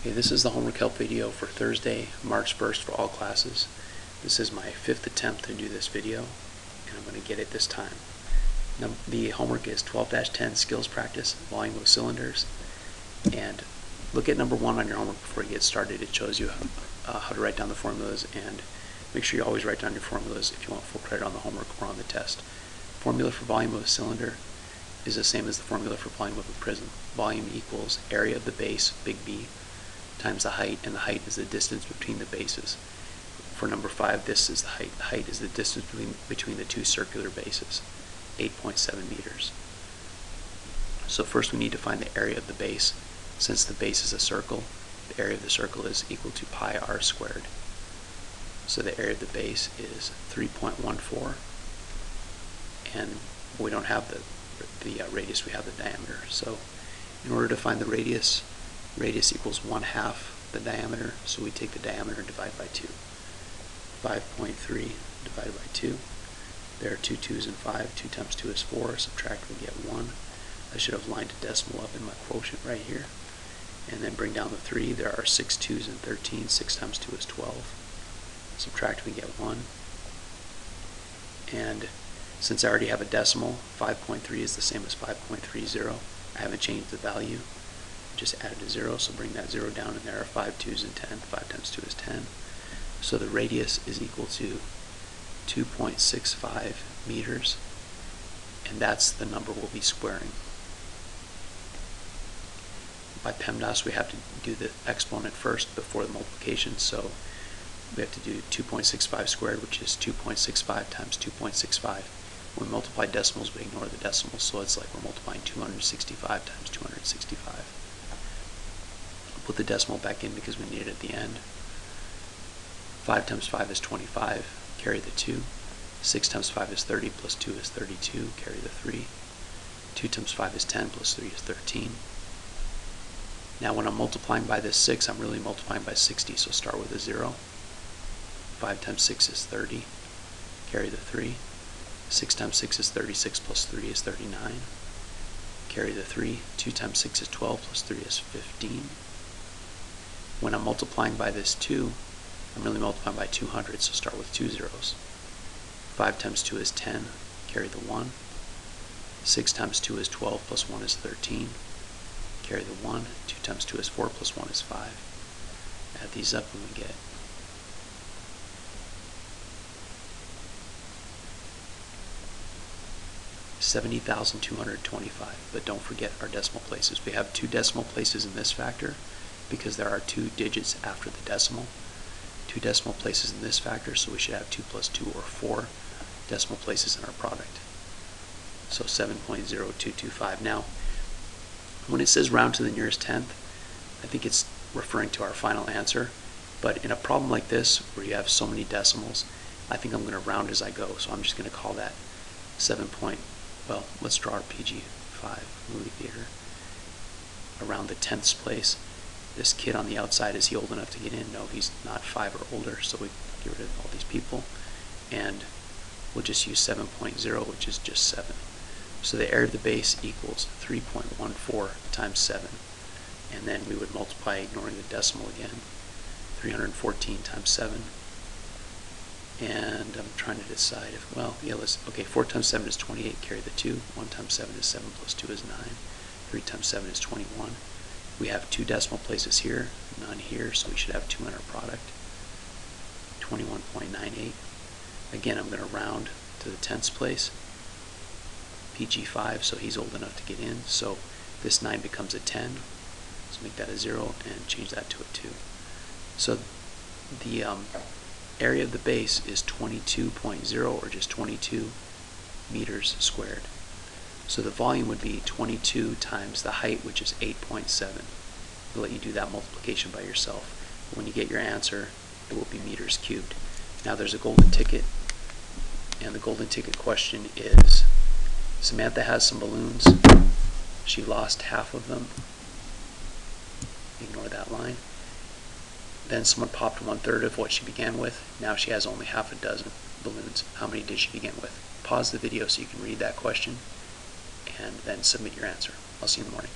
Okay, this is the homework help video for Thursday, March 1st for all classes. This is my 5th attempt to do this video, and I'm going to get it this time. Now, the homework is 12-10 skills practice, volume of cylinders, and look at number 1 on your homework before you get started. It shows you how to write down the formulas, and make sure you always write down your formulas if you want full credit on the homework or on the test. Formula for volume of a cylinder is the same as the formula for volume of a prism. Volume equals area of the base, big B, times the height, and the height is the distance between the bases. For number 5, this is the height. The height is the distance between the two circular bases, 8.7 meters. So first we need to find the area of the base. Since the base is a circle, the area of the circle is equal to pi r squared. So the area of the base is 3.14, and we don't have the radius, we have the diameter. So in order to find the radius equals 1/2 the diameter, so we take the diameter and divide by 2. 5.3 divided by 2. There are 2 2's and 5. 2 times 2 is 4. Subtract, we get 1. I should have lined a decimal up in my quotient right here. And then bring down the 3. There are 6 2's and 13. 6 times 2 is 12. Subtract, we get 1. And since I already have a decimal, 5.3 is the same as 5.30. I haven't changed the value. I just added a 0, so bring that 0 down, and there are 5 2's and 10. 5 times 2 is 10. So the radius is equal to 2.65 meters, and that's the number we'll be squaring. By PEMDAS, we have to do the exponent first before the multiplication, so we have to do 2.65 squared, which is 2.65 times 2.65. When we multiply decimals, we ignore the decimals, so it's like we're multiplying 265 times 265. I'll put the decimal back in because we need it at the end. 5 times 5 is 25, carry the 2. 6 times 5 is 30, plus 2 is 32, carry the 3. 2 times 5 is 10, plus 3 is 13. Now when I'm multiplying by this 6, I'm really multiplying by 60, so start with a 0. 5 times 6 is 30, carry the 3. 6 times 6 is 36, plus 3 is 39, carry the 3. 2 times 6 is 12, plus 3 is 15. When I'm multiplying by this 2, I'm really multiplying by 200, so start with 2 zeros. 5 times 2 is 10, carry the 1. 6 times 2 is 12, plus 1 is 13, carry the 1. 2 times 2 is 4, plus 1 is 5. Add these up and we get 70,225. But don't forget our decimal places. We have 2 decimal places in this factor because there are 2 digits after the decimal. 2 decimal places in this factor, so we should have 2 plus 2 or 4 decimal places in our product. So 7.0225. Now, when it says round to the nearest tenth, I think it's referring to our final answer. But in a problem like this, where you have so many decimals, I think I'm going to round as I go. So I'm just going to call that 7. Well, let's draw our PG5 movie theater around the 10th place. This kid on the outside, is he old enough to get in? No, he's not 5 or older, so we get rid of all these people. And we'll just use 7.0, which is just 7. So the area of the base equals 3.14 times 7. And then we would multiply, ignoring the decimal again, 314 times 7. And I'm trying to decide if, well, yeah, okay, 4 times 7 is 28, carry the 2. 1 times 7 is 7, plus 2 is 9. 3 times 7 is 21. We have 2 decimal places here, none here, so we should have 2 in our product. 21.98. Again, I'm going to round to the 10th place. PG5, so he's old enough to get in. So this 9 becomes a 10. Let's make that a 0 and change that to a 2. So the area of the base is 22.0, or just 22 meters squared. So the volume would be 22 times the height, which is 8.7. We'll let you do that multiplication by yourself. When you get your answer, it will be meters cubed. Now there's a golden ticket, and the golden ticket question is, Samantha has some balloons. She lost half of them. Ignore that line. Then someone popped 1/3 of what she began with. Now she has only half a dozen balloons. How many did she begin with? Pause the video so you can read that question and then submit your answer. I'll see you in the morning.